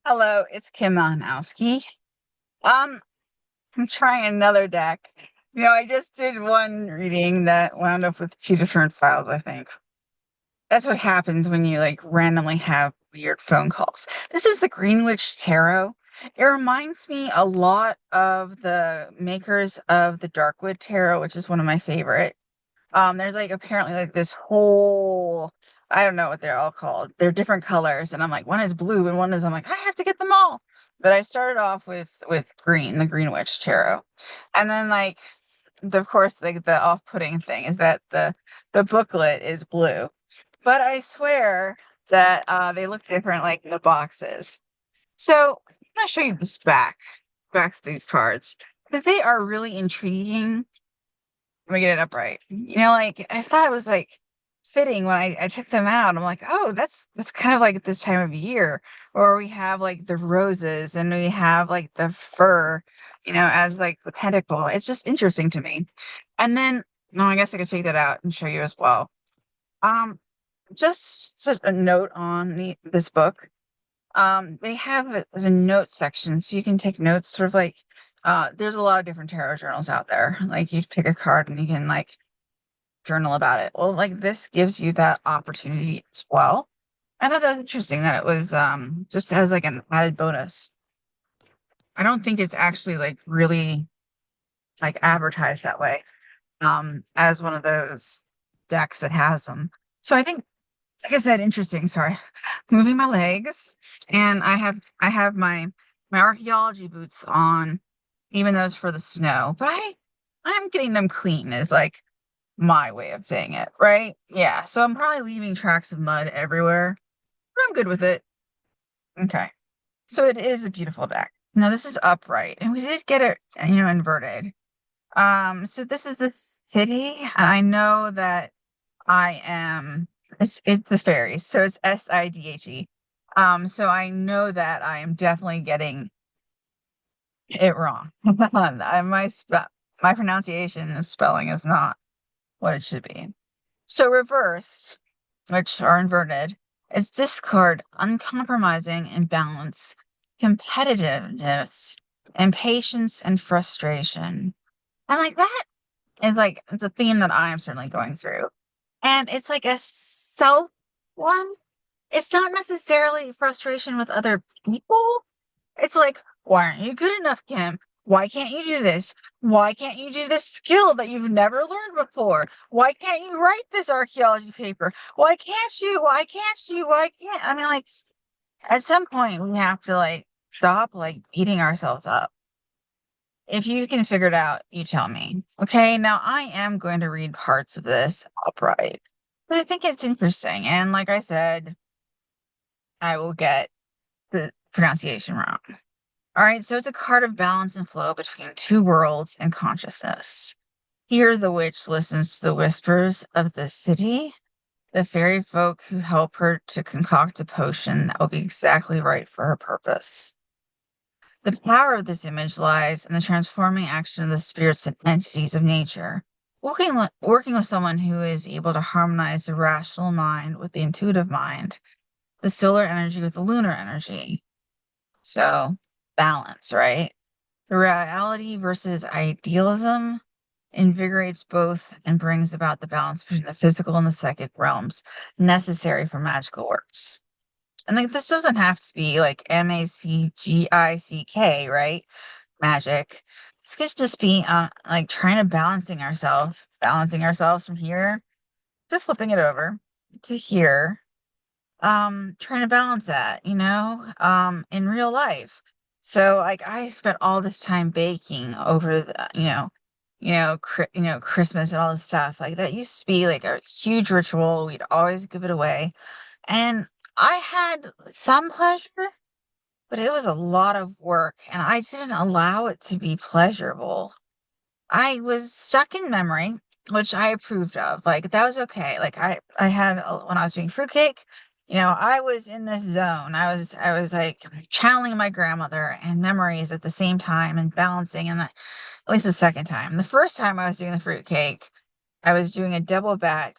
Hello, it's Kim Malinowski. Um, I'm trying another deck. I just did one reading that wound up with two different files, I think. That's what happens when you like randomly have weird phone calls. This is the Greenwich Tarot. It reminds me a lot of the makers of the Darkwood Tarot, which is one of my favorite. There's like apparently like this whole I don't know what they're all called. They're different colors, and I'm like, one is blue and one is I'm like, I have to get them all. But I started off with green, the Greenwich Tarot. And then like of course like the off-putting thing is that the booklet is blue. But I swear that they look different like the boxes. So I'm gonna show you this backs of these cards because they are really intriguing. Let me get it upright. Like I thought it was like fitting when I took them out. I'm like, oh, that's kind of like this time of year, or we have like the roses and we have like the fir, as like the pentacle. It's just interesting to me. And then, no, I guess I could take that out and show you as well. Um, just a note on this book. They have a note section, so you can take notes, sort of like. There's a lot of different tarot journals out there. Like you pick a card and you can like journal about it. Well, like this gives you that opportunity as well. I thought that was interesting that it was just as like an added bonus. I don't think it's actually like really like advertised that way as one of those decks that has them. So I think like I said, interesting. Sorry, moving my legs, and I have my archaeology boots on, even those for the snow. But I'm getting them clean. Is like my way of saying it, right? Yeah. So I'm probably leaving tracks of mud everywhere, but I'm good with it. Okay. So it is a beautiful deck. Now this is upright, and we did get it, inverted. So this is the city. I know that I am. It's the fairies, so it's Sidhe. So I know that I am definitely getting it wrong. My pronunciation and spelling is not what it should be. So reversed, which are inverted, is discard, uncompromising imbalance, competitiveness, impatience, and frustration. And like that is like the theme that I am certainly going through. And it's like a self one. It's not necessarily frustration with other people. It's like, why aren't you good enough, Kim? Why can't you do this? Why can't you do this skill that you've never learned before? Why can't you write this archaeology paper? Why can't you? Why can't you? Why can't? I mean, like, at some point, we have to, like, stop, like, beating ourselves up. If you can figure it out, you tell me. Okay, now I am going to read parts of this upright. But I think it's interesting. And like I said, I will get the pronunciation wrong. All right, so it's a card of balance and flow between two worlds and consciousness. Here, the witch listens to the whispers of the city, the fairy folk who help her to concoct a potion that will be exactly right for her purpose. The power of this image lies in the transforming action of the spirits and entities of nature. Working with someone who is able to harmonize the rational mind with the intuitive mind, the solar energy with the lunar energy. So, balance, right? The reality versus idealism invigorates both and brings about the balance between the physical and the psychic realms necessary for magical works. And like this doesn't have to be like Magick, right? Magic. This could just be like trying to balancing ourselves from here to flipping it over to here. Trying to balance that, in real life. So like I spent all this time baking over the, Christmas and all this stuff. Like that used to be like a huge ritual. We'd always give it away. And I had some pleasure, but it was a lot of work, and I didn't allow it to be pleasurable. I was stuck in memory, which I approved of. Like that was okay. Like I had when I was doing fruitcake, I was in this zone. I was like channeling my grandmother and memories at the same time and balancing and at least the second time. The first time I was doing the fruitcake, I was doing a double batch.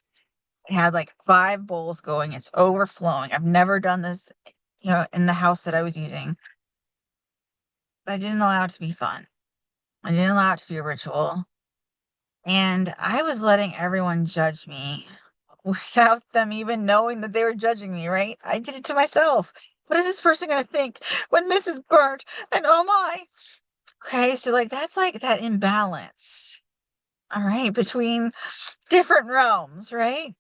It had like 5 bowls going. It's overflowing. I've never done this in the house that I was using. But I didn't allow it to be fun. I didn't allow it to be a ritual. And I was letting everyone judge me without them even knowing that they were judging me, right? I did it to myself. What is this person going to think when this is burnt? And oh my. Okay, so like that's like that imbalance, all right, between different realms, right?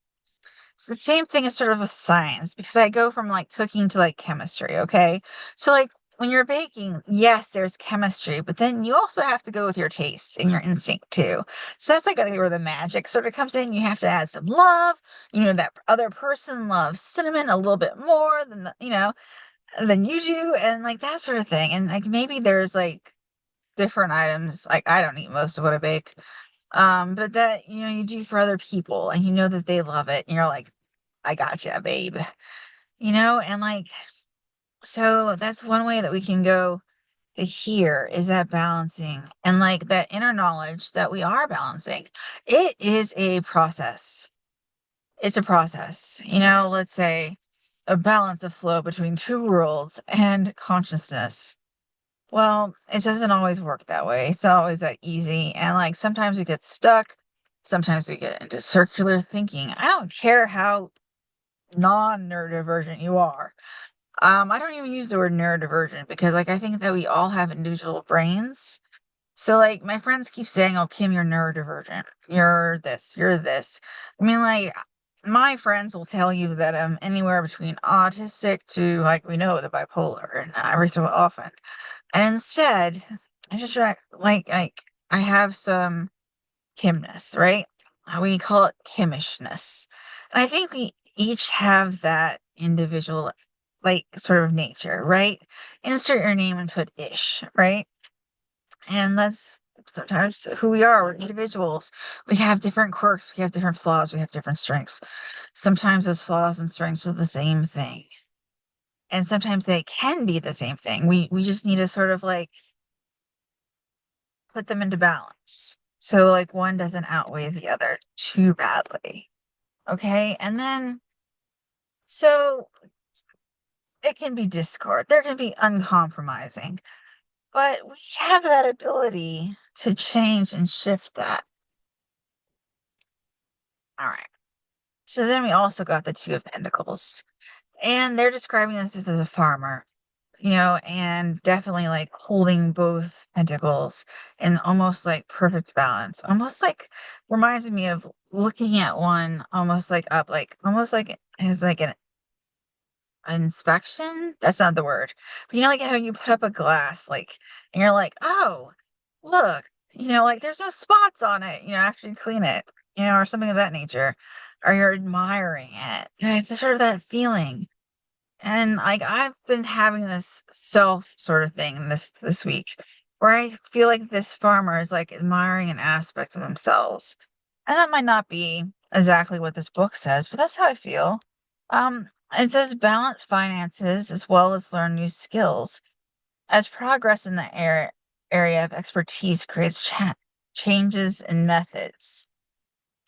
It's the same thing as sort of with science because I go from like cooking to like chemistry, okay? So like when you're baking, yes, there's chemistry, but then you also have to go with your taste and your instinct too. So that's like where the magic sort of comes in. You have to add some love. That other person loves cinnamon a little bit more than than you do, and like that sort of thing. And like maybe there's like different items. Like I don't eat most of what I bake. But that you do for other people and you know that they love it, and you're like, I gotcha, babe. And like, so that's one way that we can go to here is that balancing and like that inner knowledge that we are balancing. It is a process. It's a process. Let's say a balance of flow between two worlds and consciousness. Well, it doesn't always work that way. It's not always that easy. And like sometimes we get stuck. Sometimes we get into circular thinking. I don't care how non-neurodivergent you are. I don't even use the word neurodivergent because like I think that we all have individual brains. So like my friends keep saying, "Oh, Kim, you're neurodivergent. You're this, you're this." I mean, like my friends will tell you that I'm anywhere between autistic to like we know the bipolar and every so often. And instead, I just like I have some Kimness, right? We call it Kimishness. And I think we each have that individual, like, sort of nature, right? Insert your name and put ish, right? And that's sometimes who we are. We're individuals. We have different quirks, we have different flaws, we have different strengths. Sometimes those flaws and strengths are the same thing. And sometimes they can be the same thing. We just need to sort of like put them into balance. So like one doesn't outweigh the other too badly. Okay. And then so it can be discord. There can be uncompromising, but we have that ability to change and shift that. All right. So then we also got the Two of Pentacles. And they're describing this as a farmer, and definitely like holding both pentacles in almost like perfect balance. Almost like reminds me of looking at one almost like up, like almost like as like an inspection. That's not the word. But like how you put up a glass, like, and you're like, oh, look, like there's no spots on it, after you clean it, or something of that nature. Or you're admiring it. It's a sort of that feeling. And like I've been having this self sort of thing this week where I feel like this farmer is like admiring an aspect of themselves. And that might not be exactly what this book says, but that's how I feel. It says balance finances as well as learn new skills. As progress in the area of expertise creates changes in methods.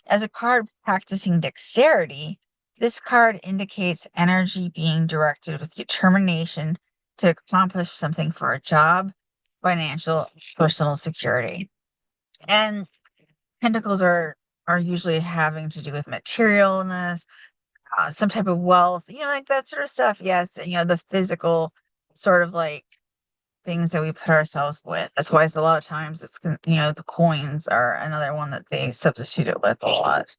As a card practicing dexterity, this card indicates energy being directed with determination to accomplish something for a job, financial, personal security. And pentacles are usually having to do with materialness, some type of wealth, like that sort of stuff. Yes, the physical sort of like things that we put ourselves with. That's why it's a lot of times the coins are another one that they substitute it with a lot.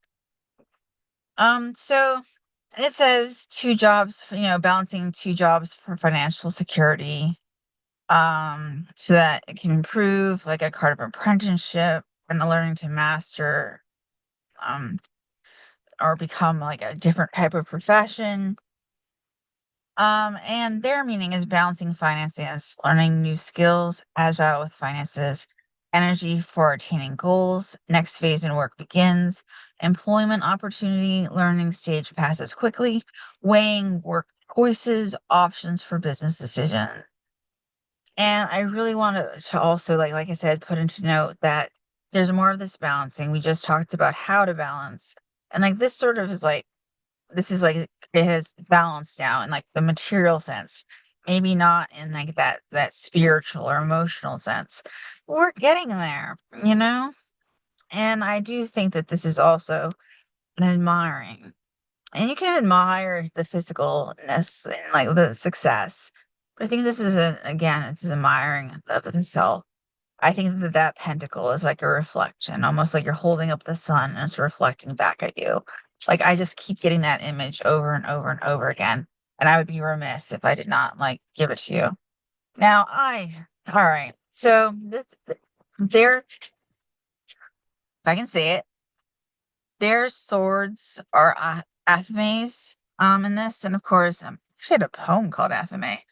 So it says two jobs, balancing two jobs for financial security, so that it can improve like a card of apprenticeship and learning to master, um, or become like a different type of profession. And their meaning is balancing finances, learning new skills, agile with finances, energy for attaining goals, next phase in work begins, employment opportunity, learning stage passes quickly, weighing work choices, options for business decision. And I really want to also like I said, put into note that there's more of this balancing. We just talked about how to balance. And like this sort of is like this is like it has balance now in like the material sense, maybe not in like that spiritual or emotional sense. We're getting there, you know? And I do think that this is also an admiring. And you can admire the physicalness and like the success. But I think this is again, it's admiring of the self. I think that that pentacle is like a reflection, almost like you're holding up the sun and it's reflecting back at you. Like I just keep getting that image over and over and over again. And I would be remiss if I did not like give it to you. Now all right. So there's, if I can say it, their swords are Athames in this. And of course, she had a poem called Athame. I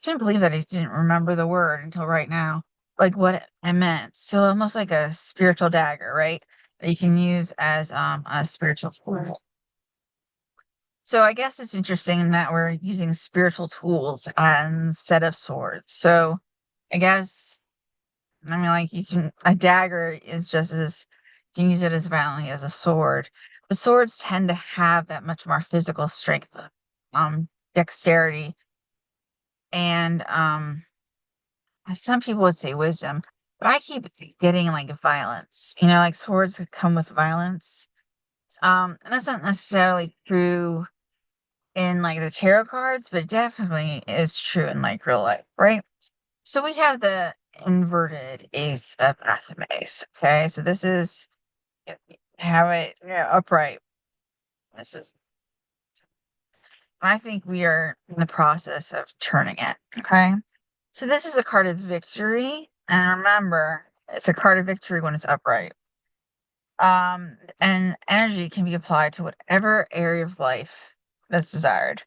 couldn't believe that I didn't remember the word until right now, like what it meant. So almost like a spiritual dagger, right? That you can use as a spiritual tool. So I guess it's interesting that we're using spiritual tools instead of swords. So I guess I mean, like you can a dagger is just as you can use it as violently as a sword. But swords tend to have that much more physical strength, dexterity, and some people would say wisdom. But I keep getting like violence. You know, like swords could come with violence. And that's not necessarily true in like the tarot cards, but it definitely is true in like real life, right? So we have the inverted ace of Athames. Okay, so this is have it upright. This is, I think we are in the process of turning it. Okay, so this is a card of victory, and remember, it's a card of victory when it's upright. And energy can be applied to whatever area of life that's desired.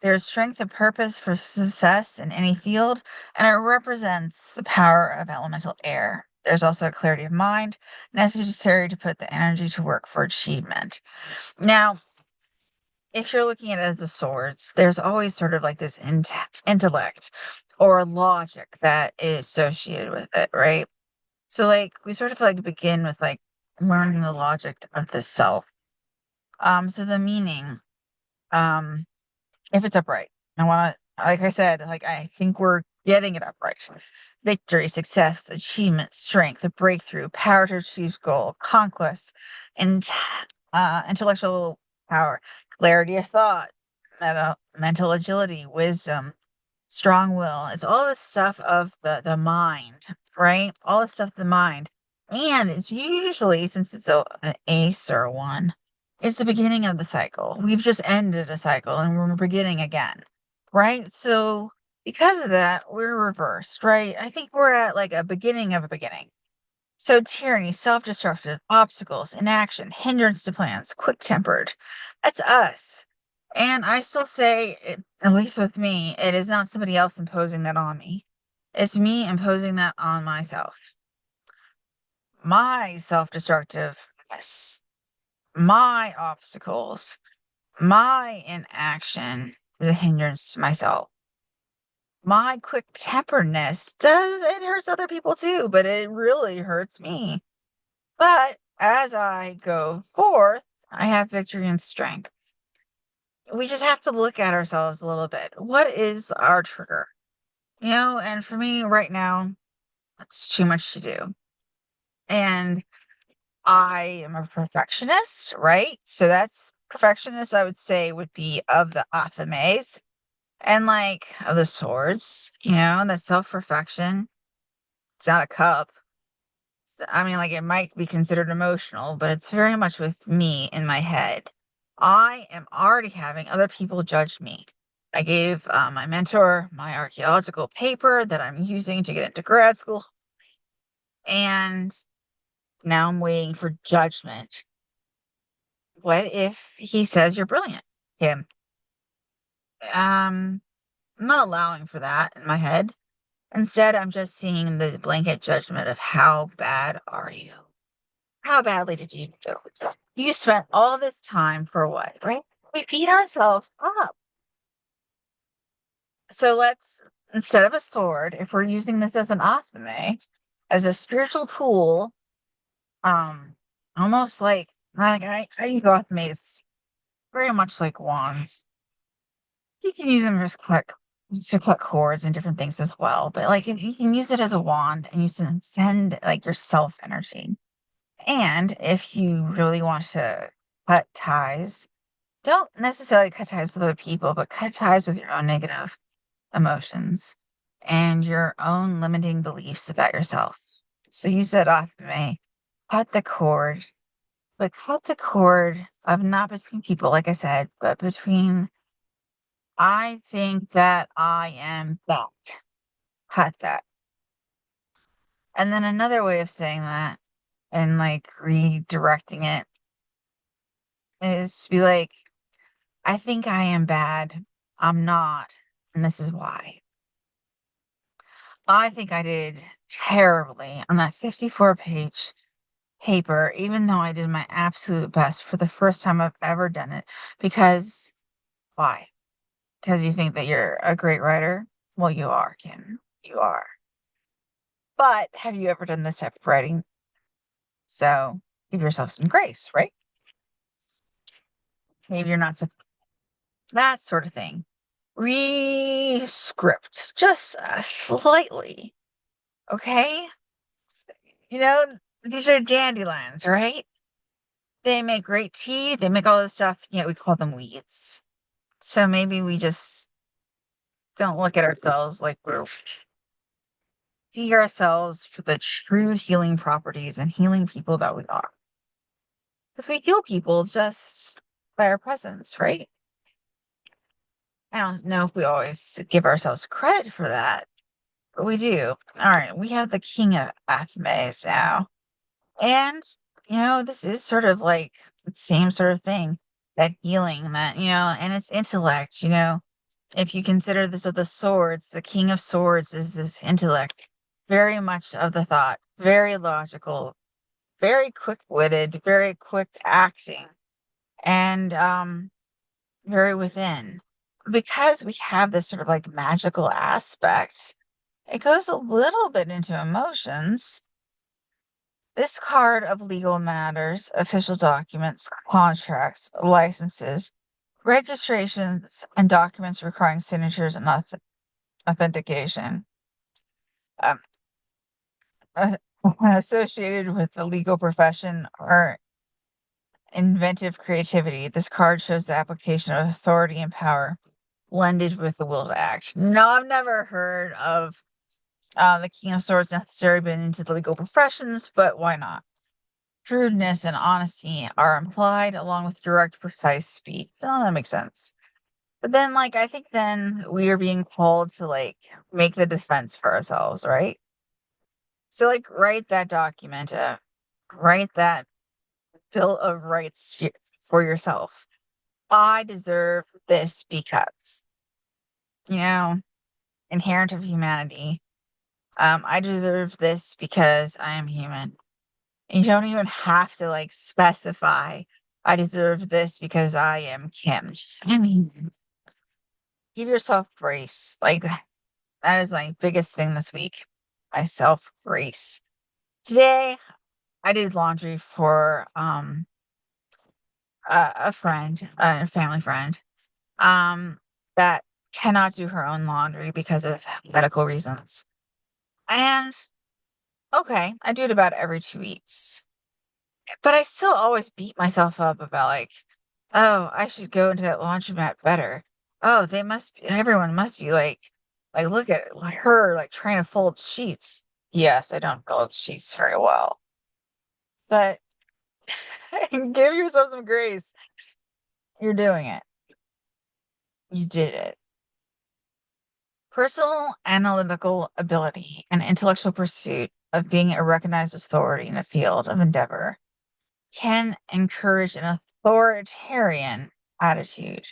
There is strength and purpose for success in any field, and it represents the power of elemental air. There's also a clarity of mind necessary to put the energy to work for achievement. Now, if you're looking at it as the swords, there's always sort of like this intellect or logic that is associated with it, right? So, like, we sort of like begin with like learning the logic of the self. So the meaning, um, if it's upright. I want to, like I said, like I think we're getting it upright. Victory, success, achievement, strength, a breakthrough, power to achieve goal, conquest, and intellectual power, clarity of thought, mental agility, wisdom, strong will. It's all the stuff of the mind, right? All the stuff of the mind. And it's usually, since it's an ace or a one, it's the beginning of the cycle. We've just ended a cycle and we're beginning again, right? So because of that, we're reversed, right? I think we're at like a beginning of a beginning. So tyranny, self-destructive, obstacles, inaction, hindrance to plans, quick-tempered. That's us. And I still say, at least with me, it is not somebody else imposing that on me. It's me imposing that on myself. My self-destructiveness, my obstacles, my inaction is a hindrance to myself. My quick-temperedness does, it hurts other people too, but it really hurts me. But as I go forth, I have victory and strength. We just have to look at ourselves a little bit. What is our trigger? You know, and for me right now, it's too much to do. And I am a perfectionist, right? So that's perfectionist, I would say, would be of the Athames and like of the swords, you know, that self perfection. It's not a cup. I mean, like, it might be considered emotional, but it's very much with me in my head. I am already having other people judge me. I gave my mentor my archaeological paper that I'm using to get into grad school, and now I'm waiting for judgment. What if he says you're brilliant? Him. I'm not allowing for that in my head. Instead, I'm just seeing the blanket judgment of how bad are you? How badly did you do? You spent all this time for what, right? We beat ourselves up. So let's, instead of a sword, if we're using this as an athame, as a spiritual tool, um, almost like I use athames very much like wands. You can use them to cut cords and different things as well. But like if you can use it as a wand and you can send like yourself energy. And if you really want to cut ties, don't necessarily cut ties with other people, but cut ties with your own negative emotions and your own limiting beliefs about yourself. So you said off May, cut the cord, but cut the cord of not between people, like I said, but between I think that I am that. Cut that. And then another way of saying that and like redirecting it is to be like, I think I am bad. I'm not. And this is why. I think I did terribly on that 54-page paper, even though I did my absolute best for the first time I've ever done it. Because why? Because you think that you're a great writer? Well, you are, Kim. You are. But have you ever done this type of writing? So give yourself some grace, right? Maybe you're not so that sort of thing. Re-script just slightly, okay? You know, these are dandelions, right? They make great tea, they make all this stuff, yet we call them weeds. So maybe we just don't look at ourselves like we're see ourselves for the true healing properties and healing people that we are. Because we heal people just by our presence, right? I don't know if we always give ourselves credit for that, but we do. All right, we have the King of Athmes now. And, this is sort of like the same sort of thing, that healing that, and it's intellect, if you consider this of the swords, the King of Swords is this intellect, very much of the thought, very logical, very quick-witted, very quick acting, and very within. Because we have this sort of like magical aspect, it goes a little bit into emotions. This card of legal matters, official documents, contracts, licenses, registrations, and documents requiring signatures and authentication. Um, uh, associated with the legal profession or inventive creativity, this card shows the application of authority and power blended with the will to act. No, I've never heard of the King of Swords necessarily been into the legal professions, but why not? Shrewdness and honesty are implied along with direct, precise speech. So that makes sense. But then, like, I think then we are being called to, like, make the defense for ourselves, right? So, like, write that document, write that Bill of Rights for yourself. I deserve this because, you know, inherent of humanity. I deserve this because I am human. And you don't even have to like specify, I deserve this because I am Kim. Just, I mean, give yourself grace. Like, that is my biggest thing this week. Myself grace. Today, I did laundry for a friend, a family friend, um, that cannot do her own laundry because of medical reasons. And okay, I do it about every 2 weeks. But I still always beat myself up about like, oh, I should go into that laundromat better. Oh, everyone must be like, look at like her, like trying to fold sheets. Yes, I don't fold sheets very well, but give yourself some grace. You're doing it. You did it. Personal analytical ability and intellectual pursuit of being a recognized authority in a field of endeavor can encourage an authoritarian attitude.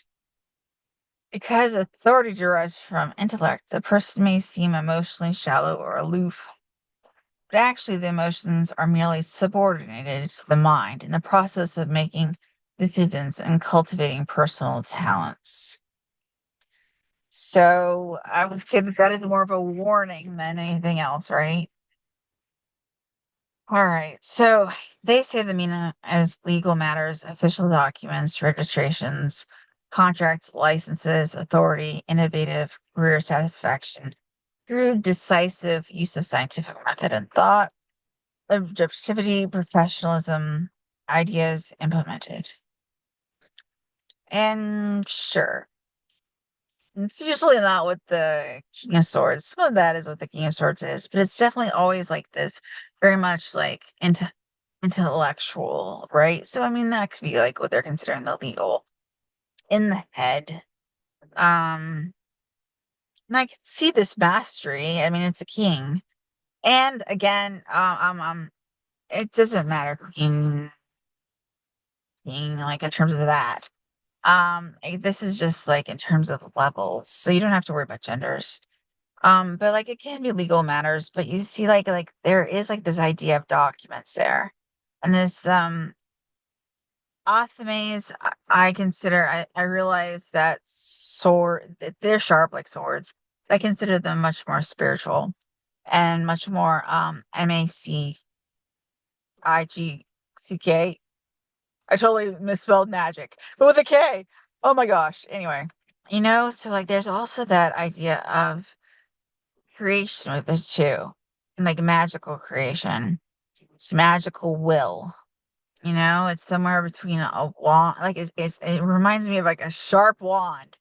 Because authority derives from intellect, the person may seem emotionally shallow or aloof, but actually the emotions are merely subordinated to the mind in the process of making decisions and cultivating personal talents. So I would say that that is more of a warning than anything else, right? All right. So they say the MENA as legal matters, official documents, registrations, contracts, licenses, authority, innovative career satisfaction through decisive use of scientific method and thought, objectivity, professionalism, ideas implemented. And sure, it's usually not what the King of Swords. Some of that is what the King of Swords is, but it's definitely always like this, very much like intellectual, right? So I mean that could be like what they're considering the legal in the head. Um, and I can see this mastery. I mean, it's a king, and again, it doesn't matter king like in terms of that. This is just like in terms of levels, so you don't have to worry about genders. But like it can be legal matters, but you see like there is like this idea of documents there. And this Athames I consider I realize that they're sharp like swords. I consider them much more spiritual and much more Magick. I totally misspelled magic, but with a K. Oh my gosh. Anyway, so like there's also that idea of creation with this too, and like magical creation. It's magical will. It's somewhere between a wand, like it reminds me of like a sharp wand.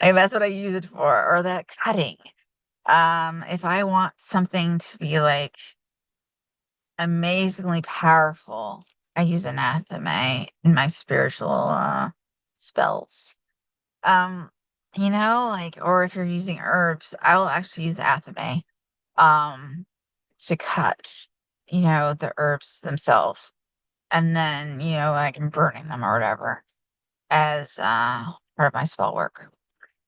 Like that's what I use it for, or that cutting. If I want something to be like amazingly powerful, I use anathema in my spiritual spells. Um, like, or if you're using herbs, I will actually use athame um to cut, the herbs themselves. And then, like I'm burning them or whatever as part of my spell work.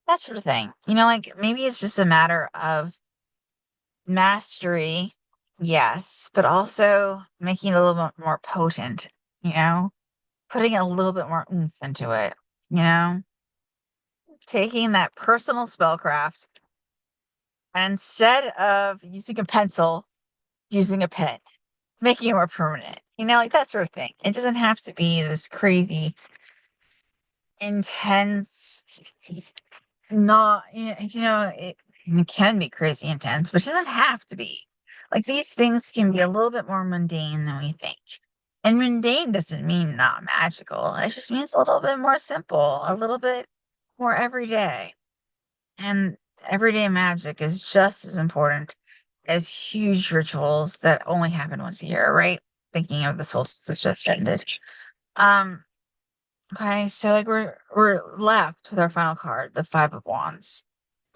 That sort of thing. Like maybe it's just a matter of mastery, yes, but also making it a little bit more potent, you know, putting a little bit more oomph into it, you know, taking that personal spellcraft and instead of using a pencil, using a pen, making it more permanent, like that sort of thing. It doesn't have to be this crazy, intense, not, it can be crazy intense, but it doesn't have to be. Like these things can be a little bit more mundane than we think. And mundane doesn't mean not magical. It just means a little bit more simple, a little bit more everyday. And everyday magic is just as important as huge rituals that only happen once a year, right? Thinking of the solstice that just ended. Um, okay, so like we're left with our final card, the Five of Wands.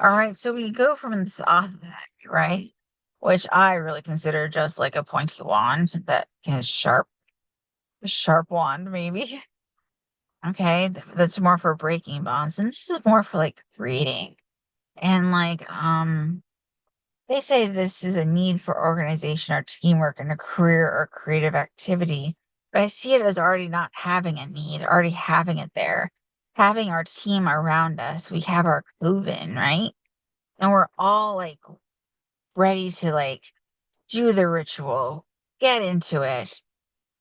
All right, so we go from this deck, right? Which I really consider just like a pointy wand that is sharp, a sharp wand, maybe. Okay, that's more for breaking bonds, and this is more for like creating. And like, they say this is a need for organization or teamwork in a career or creative activity, but I see it as already not having a need, already having it there, having our team around us. We have our coven, right? And we're all like ready to like do the ritual, get into it.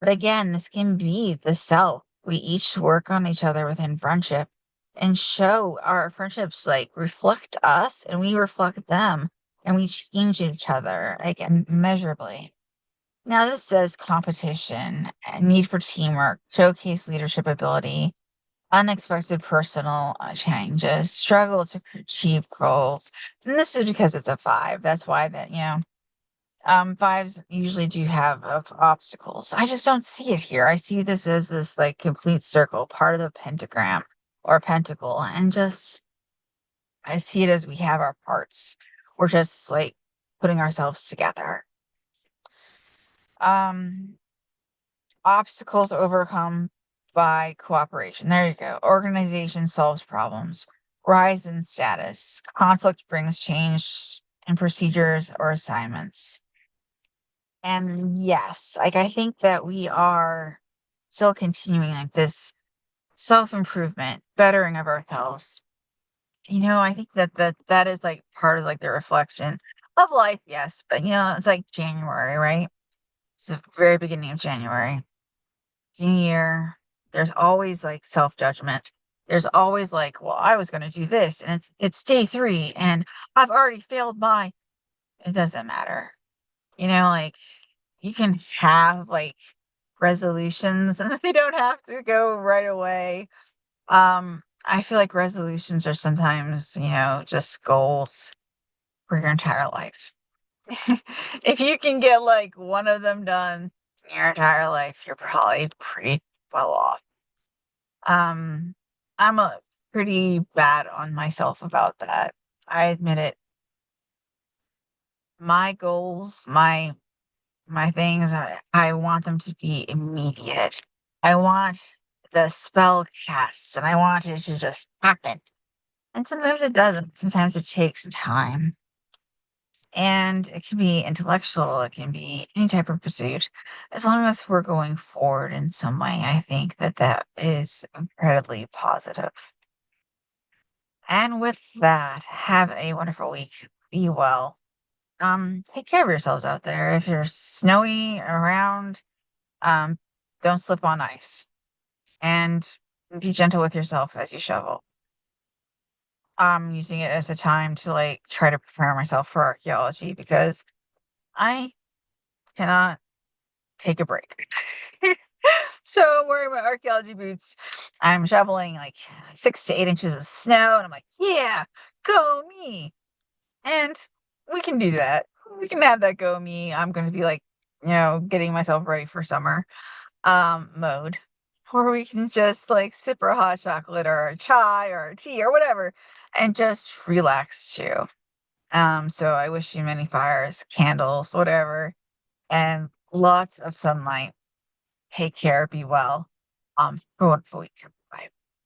But again, this can be the self. We each work on each other within friendship and show our friendships like reflect us and we reflect them and we change each other like immeasurably. Now, this says competition, a need for teamwork, showcase leadership ability, unexpected personal changes, struggle to achieve goals. And this is because it's a five. That's why fives usually do have of obstacles. I just don't see it here. I see this as this like complete circle, part of the pentagram or pentacle, and just I see it as we have our parts. We're just like putting ourselves together. Um, Obstacles overcome by cooperation. There you go. Organization solves problems. Rise in status. Conflict brings change in procedures or assignments. And yes, like I think that we are still continuing like this self-improvement, bettering of ourselves. I think that is like part of like the reflection of life, yes, but it's like January, right? It's the very beginning of January. New year, there's always like self-judgment. There's always like, well, I was gonna do this and it's day 3 and I've already failed my it doesn't matter. Like you can have like resolutions and they don't have to go right away. I feel like resolutions are sometimes, just goals for your entire life. If you can get like one of them done your entire life, you're probably pretty well off. Um, I'm a pretty bad on myself about that. I admit it. My goals, my things, I want them to be immediate. I want the spell cast and I want it to just happen. And sometimes it doesn't. Sometimes it takes time. And it can be intellectual, it can be any type of pursuit. As long as we're going forward in some way, I think that that is incredibly positive. And with that, have a wonderful week. Be well. Take care of yourselves out there. If you're snowy around, um, don't slip on ice. And be gentle with yourself as you shovel. I'm using it as a time to like try to prepare myself for archaeology because I cannot take a break. So I'm wearing my archaeology boots. I'm shoveling like 6 to 8 inches of snow, and I'm like, yeah, go me. And we can do that. We can have that go me. I'm going to be like, getting myself ready for summer mode. Or we can just like sip our hot chocolate or a chai or a tea or whatever and just relax too. So I wish you many fires, candles, whatever, and lots of sunlight. Take care, be well. Have a wonderful week.